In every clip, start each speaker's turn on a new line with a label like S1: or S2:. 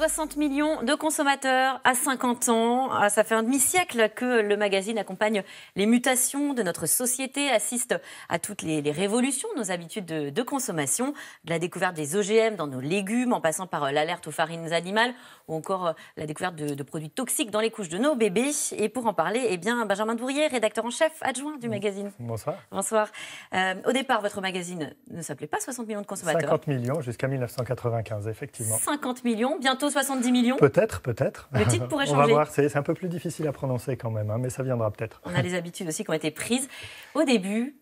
S1: 60 millions de consommateurs à 50 ans. Ça fait un demi-siècle que le magazine accompagne les mutations de notre société, assiste à toutes les révolutions de nos habitudes de consommation, de la découverte des OGM dans nos légumes, en passant par l'alerte aux farines animales ou encore la découverte de produits toxiques dans les couches de nos bébés. Et pour en parler, eh bien, Benjamin Dourrier, rédacteur en chef adjoint du magazine.
S2: Bonsoir.
S1: Bonsoir. Au départ, votre magazine ne s'appelait pas 60 millions de consommateurs.
S2: 50 millions jusqu'à 1995, effectivement.
S1: 50 millions, bientôt 70 millions.
S2: Peut-être.
S1: Le titre pourrait changer.
S2: On va voir, c'est un peu plus difficile à prononcer quand même, hein, mais ça viendra peut-être.
S1: On a les habitudes aussi qui ont été prises. Au début,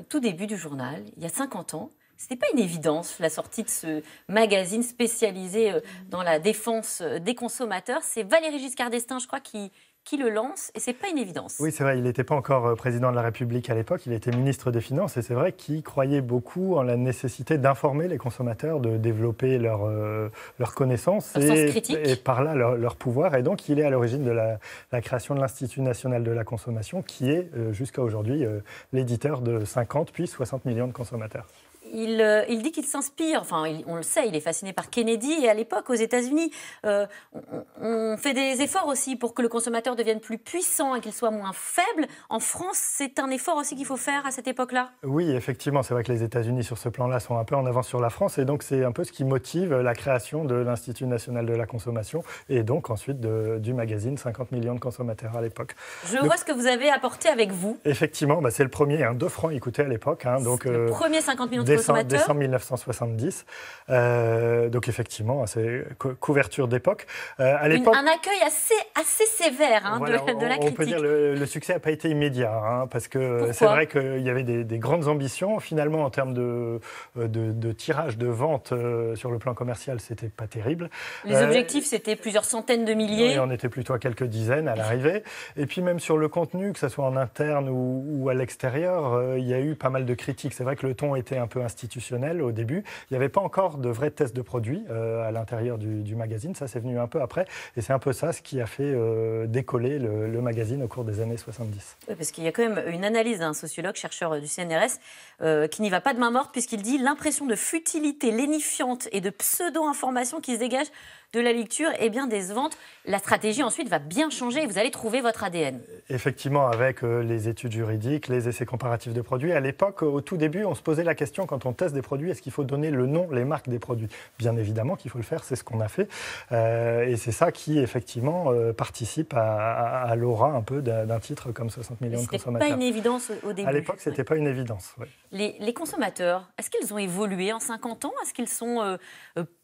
S1: tout début du journal, il y a 50 ans, ce n'était pas une évidence, la sortie de ce magazine spécialisé dans la défense des consommateurs. C'est Valéry Giscard d'Estaing, je crois, qui le lance, et ce n'est pas une évidence.
S2: Oui, c'est vrai, il n'était pas encore président de la République à l'époque, il était ministre des Finances, et c'est vrai qu'il croyait beaucoup en la nécessité d'informer les consommateurs, de développer leur connaissance et par là leur pouvoir. Et donc, il est à l'origine de la création de l'Institut national de la consommation, qui est jusqu'à aujourd'hui l'éditeur de 50 puis 60 millions de consommateurs.
S1: Il dit qu'il s'inspire, enfin on le sait, il est fasciné par Kennedy, et à l'époque aux États-Unis, on fait des efforts aussi pour que le consommateur devienne plus puissant et qu'il soit moins faible. En France, c'est un effort aussi qu'il faut faire à cette époque-là.
S2: Oui, effectivement, c'est vrai que les États-Unis sur ce plan-là sont un peu en avance sur la France, et donc c'est un peu ce qui motive la création de l'Institut national de la consommation et donc ensuite du magazine 50 millions de consommateurs à l'époque.
S1: Je vois ce que vous avez apporté avec vous.
S2: Effectivement, c'est le premier, 2 francs il coûtait à l'époque. Donc,
S1: le premier 50 millions de consommateurs.
S2: Décembre 1970. Donc effectivement, c'est couverture d'époque.
S1: Un accueil assez sévère
S2: voilà,
S1: de la critique.
S2: On peut dire que le succès n'a pas été immédiat, parce que c'est vrai qu'il y avait des grandes ambitions. Finalement, en termes de tirage, de vente sur le plan commercial, c'était pas terrible.
S1: Les objectifs, c'était plusieurs centaines de milliers.
S2: Et on était plutôt à quelques dizaines à l'arrivée. Et puis même sur le contenu, que ce soit en interne ou à l'extérieur, il y a eu pas mal de critiques. C'est vrai que le ton était un peu institutionnel au début. Il n'y avait pas encore de vrais tests de produits à l'intérieur du magazine. Ça, c'est venu un peu après. Et c'est un peu ça ce qui a fait décoller le magazine au cours des années 70.
S1: Oui, parce qu'il y a quand même une analyse d'un sociologue, chercheur du CNRS, qui n'y va pas de main morte, puisqu'il dit l'impression de futilité lénifiante et de pseudo-information qui se dégage de la lecture et bien des ventes. La stratégie ensuite va bien changer et vous allez trouver votre ADN.
S2: Effectivement, avec les études juridiques, les essais comparatifs de produits. À l'époque, au tout début, on se posait la question quand on teste des produits, est-ce qu'il faut donner le nom, les marques des produits? Bien évidemment qu'il faut le faire, c'est ce qu'on a fait. Et c'est ça qui, effectivement, participe à l'aura un peu d'un titre comme 60 millions de consommateurs.
S1: C'était pas une évidence au début.
S2: À l'époque, c'était pas une évidence. Ouais.
S1: Les consommateurs, est-ce qu'ils ont évolué en 50 ans? Est-ce qu'ils sont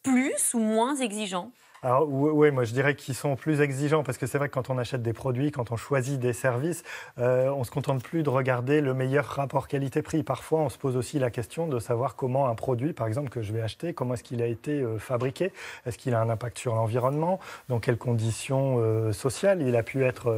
S1: plus ou moins exigeants?
S2: Alors, oui, moi je dirais qu'ils sont plus exigeants parce que c'est vrai que quand on achète des produits, quand on choisit des services, on ne se contente plus de regarder le meilleur rapport qualité-prix. Parfois, on se pose aussi la question de savoir comment un produit, par exemple, que je vais acheter, comment est-ce qu'il a été fabriqué? Est-ce qu'il a un impact sur l'environnement? Dans quelles conditions sociales il a pu être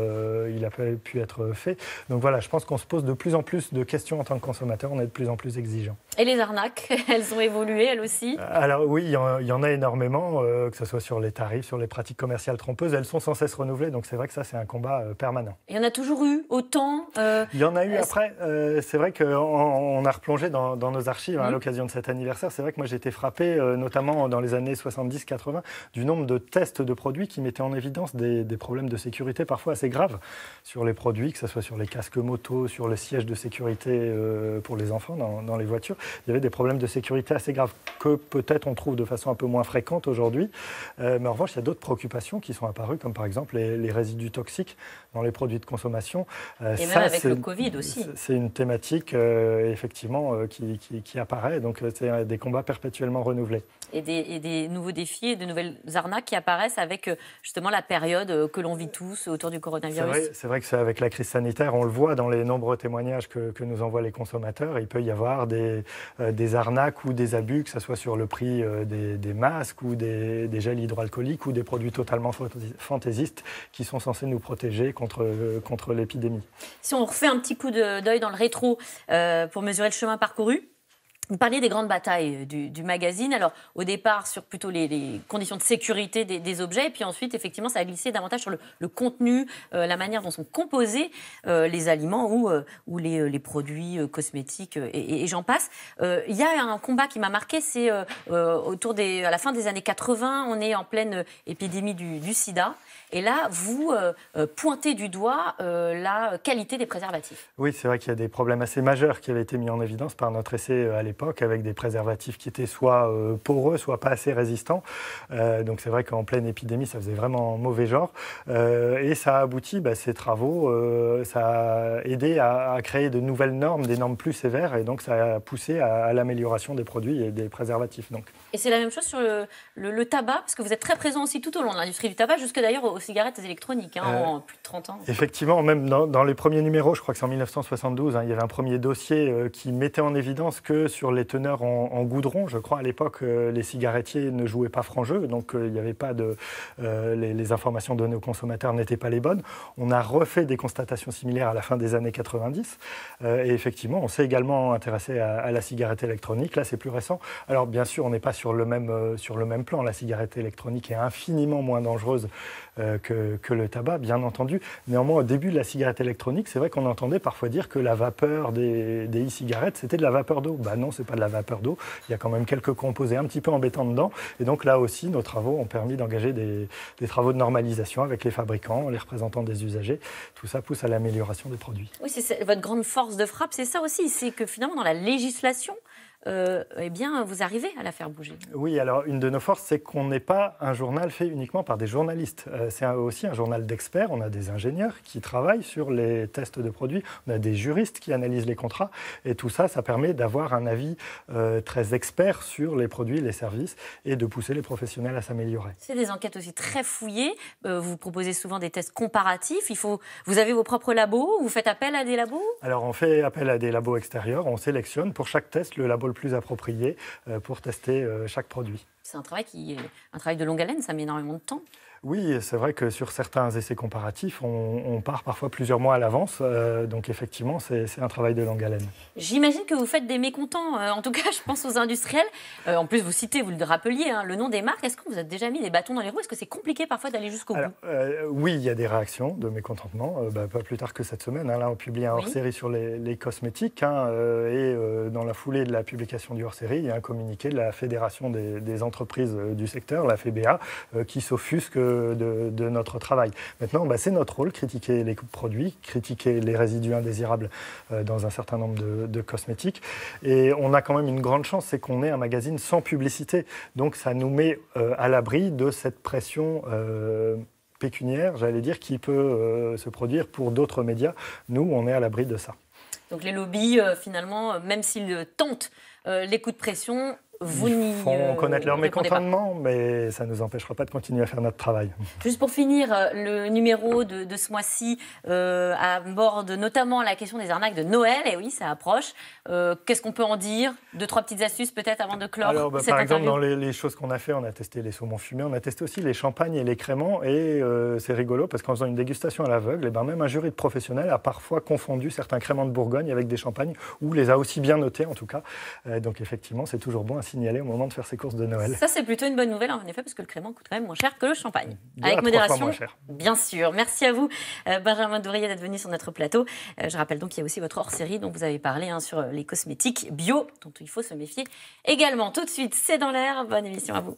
S2: fait? Donc voilà, je pense qu'on se pose de plus en plus de questions en tant que consommateur, on est de plus en plus exigeant.
S1: Et les arnaques, elles ont évolué, elles aussi?
S2: Alors oui, il y en a énormément, que ce soit sur les tarifs, sur les pratiques commerciales trompeuses, elles sont sans cesse renouvelées, donc c'est vrai que ça, c'est un combat permanent.
S1: Il y en a toujours eu autant
S2: Il y en a eu après. C'est vrai qu'on a replongé dans nos archives à l'occasion de cet anniversaire. C'est vrai que moi, j'ai été frappé, notamment dans les années 70-80, du nombre de tests de produits qui mettaient en évidence des problèmes de sécurité parfois assez graves sur les produits, que ce soit sur les casques moto, sur le siège de sécurité pour les enfants dans les voitures. Il y avait des problèmes de sécurité assez graves que peut-être on trouve de façon un peu moins fréquente aujourd'hui. Mais en revanche, il y a d'autres préoccupations qui sont apparues, comme par exemple les résidus toxiques dans les produits de consommation.
S1: Et même avec le Covid aussi.
S2: C'est une thématique, effectivement, qui apparaît. Donc, c'est des combats perpétuellement renouvelés.
S1: Et des nouveaux défis et de nouvelles arnaques qui apparaissent avec, justement, la période que l'on vit tous autour du coronavirus.
S2: C'est vrai que c'est avec la crise sanitaire, on le voit dans les nombreux témoignages que nous envoient les consommateurs. Il peut y avoir des arnaques ou des abus, que ce soit sur le prix des masques ou des gels hydroalcooliques ou des produits totalement fantaisistes qui sont censés nous protéger contre l'épidémie.
S1: Si on refait un petit coup d'œil dans le rétro pour mesurer le chemin parcouru, Vous parliez des grandes batailles du magazine. Alors, au départ, sur plutôt les conditions de sécurité des objets. Et puis ensuite, effectivement, ça a glissé davantage sur le contenu, la manière dont sont composés les aliments ou les produits cosmétiques et j'en passe. Il y a un combat qui m'a marqué, c'est à la fin des années 80, on est en pleine épidémie du sida. Et là, vous pointez du doigt la qualité des préservatifs.
S2: Oui, c'est vrai qu'il y a des problèmes assez majeurs qui avaient été mis en évidence par notre essai à l'époque, avec des préservatifs qui étaient soit poreux, soit pas assez résistants. Donc c'est vrai qu'en pleine épidémie, ça faisait vraiment mauvais genre. Et ça a abouti, ces travaux, ça a aidé à créer de nouvelles normes, des normes plus sévères, et donc ça a poussé à l'amélioration des produits et des préservatifs. Donc.
S1: Et c'est la même chose sur le tabac, parce que vous êtes très présent aussi tout au long de l'industrie du tabac, jusque d'ailleurs aux cigarettes électroniques, en plus de 30 ans.
S2: Effectivement, même dans les premiers numéros, je crois que c'est en 1972, il y avait un premier dossier qui mettait en évidence que sur les teneurs en goudron, je crois à l'époque, les cigarettiers ne jouaient pas franc jeu, donc il n'y avait pas les informations données aux consommateurs n'étaient pas les bonnes. On a refait des constatations similaires à la fin des années 90, et effectivement, on s'est également intéressé à la cigarette électronique. Là, c'est plus récent. Alors, bien sûr, on n'est pas sur le même plan. La cigarette électronique est infiniment moins dangereuse que le tabac, bien entendu. Néanmoins, au début de la cigarette électronique, c'est vrai qu'on entendait parfois dire que la vapeur des e-cigarettes, c'était de la vapeur d'eau. Non, c'est pas de la vapeur d'eau. Il y a quand même quelques composés un petit peu embêtants dedans. Et donc là aussi, nos travaux ont permis d'engager des travaux de normalisation avec les fabricants, les représentants des usagers. Tout ça pousse à l'amélioration des produits.
S1: Oui, c'est votre grande force de frappe, c'est ça aussi. C'est que finalement, dans la législation, vous arrivez à la faire bouger.
S2: Oui, alors une de nos forces, c'est qu'on n'est pas un journal fait uniquement par des journalistes. C'est aussi un journal d'experts. On a des ingénieurs qui travaillent sur les tests de produits. On a des juristes qui analysent les contrats. Et tout ça, ça permet d'avoir un avis très expert sur les produits, les services et de pousser les professionnels à s'améliorer.
S1: C'est des enquêtes aussi très fouillées. Vous proposez souvent des tests comparatifs. Vous avez vos propres labos. Vous faites appel à des labos?
S2: Alors, on fait appel à des labos extérieurs. On sélectionne pour chaque test le labo le plus approprié pour tester chaque produit.
S1: C'est un travail de longue haleine, ça met énormément de temps.
S2: Oui, c'est vrai que sur certains essais comparatifs, on part parfois plusieurs mois à l'avance. Donc effectivement, c'est un travail de longue haleine.
S1: J'imagine que vous faites des mécontents. En tout cas, je pense aux industriels. En plus, vous le rappeliez, le nom des marques. Est-ce que vous avez déjà mis des bâtons dans les roues? Est-ce que c'est compliqué parfois d'aller jusqu'au bout?
S2: Oui, il y a des réactions de mécontentement. Pas plus tard que cette semaine. Là, on publie un hors-série sur les cosmétiques. Et dans la foulée de la publication du hors-série, il y a un communiqué de la Fédération des entreprises du secteur, la FEBA, qui s'offusque de notre travail. Maintenant, c'est notre rôle, critiquer les produits, critiquer les résidus indésirables dans un certain nombre de cosmétiques. Et on a quand même une grande chance, c'est qu'on est un magazine sans publicité. Donc ça nous met à l'abri de cette pression pécuniaire, j'allais dire, qui peut se produire pour d'autres médias. Nous, on est à l'abri de ça.
S1: Donc les lobbies, finalement, même s'ils tentent les coups de pression,
S2: ils font connaître leur mécontentement, mais ça ne nous empêchera pas de continuer à faire notre travail.
S1: Juste pour finir, le numéro de ce mois-ci aborde notamment la question des arnaques de Noël. Et oui, ça approche. Qu'est-ce qu'on peut en dire? 2-3 petites astuces peut-être avant de clore cette interview.
S2: Par exemple, dans les choses qu'on a fait, on a testé les saumons fumés, on a testé aussi les champagnes et les créments. Et c'est rigolo parce qu'en faisant une dégustation à l'aveugle, même un jury de professionnels a parfois confondu certains créments de Bourgogne avec des champagnes, ou les a aussi bien notés en tout cas. Donc effectivement, c'est toujours bon à signaler au moment de faire ses courses de Noël.
S1: Ça, c'est plutôt une bonne nouvelle, en effet, parce que le crément coûte quand même moins cher que le champagne.
S2: Avec modération,
S1: bien sûr. Merci à vous, Benjamin Douriet, d'être venu sur notre plateau. Je rappelle donc qu'il y a aussi votre hors-série dont vous avez parlé sur les cosmétiques bio, dont il faut se méfier également. Tout de suite, c'est dans l'air. Bonne émission à vous.